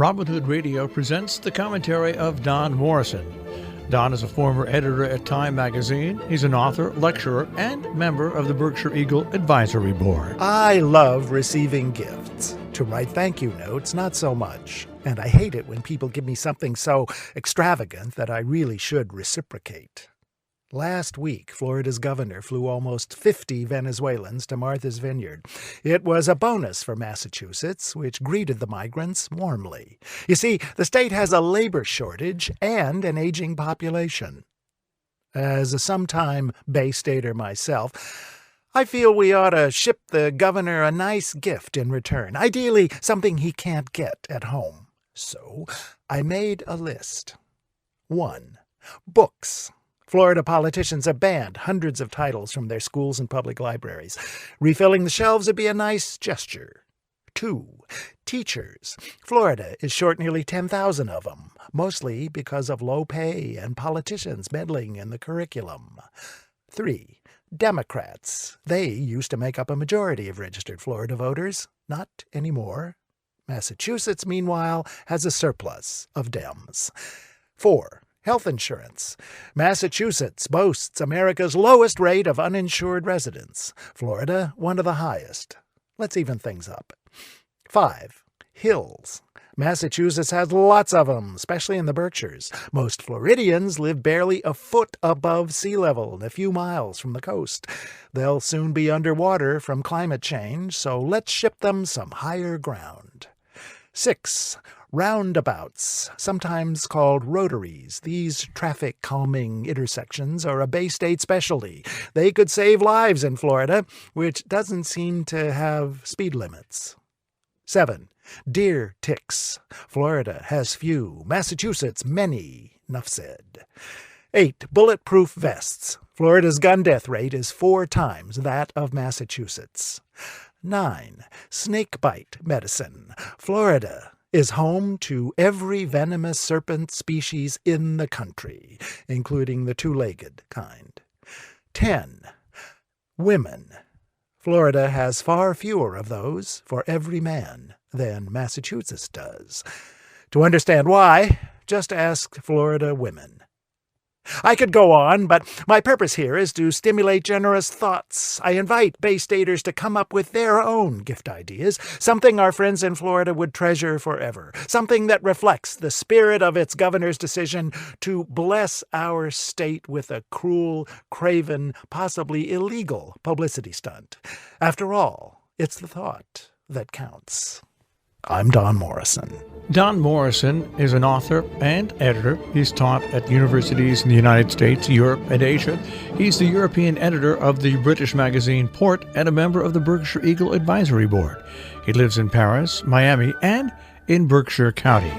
Robin Hood Radio presents the commentary of Don Morrison. Don is a former editor at Time magazine. He's an author, lecturer, and member of the Berkshire Eagle Advisory Board. I love receiving gifts. To write thank you notes, not so much. And I hate it when people give me something so extravagant that I really should reciprocate. Last week, Florida's governor flew almost 50 Venezuelans to Martha's Vineyard. It was a bonus for Massachusetts, which greeted the migrants warmly. You see, the state has a labor shortage and an aging population. As a sometime Bay Stater myself, I feel we ought to ship the governor a nice gift in return, ideally something he can't get at home. So I made a list. 1. Books. Florida politicians have banned hundreds of titles from their schools and public libraries. Refilling the shelves would be a nice gesture. 2. Teachers. Florida is short nearly 10,000 of them, mostly because of low pay and politicians meddling in the curriculum. 3. Democrats. They used to make up a majority of registered Florida voters. Not anymore. Massachusetts, meanwhile, has a surplus of Dems. 4. Health insurance. Massachusetts boasts America's lowest rate of uninsured residents. Florida, one of the highest. Let's even things up. 5. Hills. Massachusetts has lots of them, especially in the Berkshires. Most Floridians live barely a foot above sea level and a few miles from the coast. They'll soon be underwater from climate change, so let's ship them some higher ground. 6. Roundabouts, sometimes called rotaries. These traffic-calming intersections are a Bay State specialty. They could save lives in Florida, which doesn't seem to have speed limits. 7. Deer ticks. Florida has few. Massachusetts, many. Enough said. 8. Bulletproof vests. Florida's gun death rate is 4 times that of Massachusetts. 9. Snakebite medicine. Florida is home to every venomous serpent species in the country, including the two-legged kind. 10. Women. Florida has far fewer of those for every man than Massachusetts does. To understand why, just ask Florida women. I could go on, but my purpose here is to stimulate generous thoughts. I invite Bay Staters to come up with their own gift ideas, something our friends in Florida would treasure forever, something that reflects the spirit of its governor's decision to bless our state with a cruel, craven, possibly illegal publicity stunt. After all, it's the thought that counts. I'm Don Morrison. Don Morrison is an author and editor. He's taught at universities in the United States, Europe, and Asia. He's the European editor of the British magazine Port and a member of the Berkshire Eagle Advisory Board. He lives in Paris, Miami, and in Berkshire County.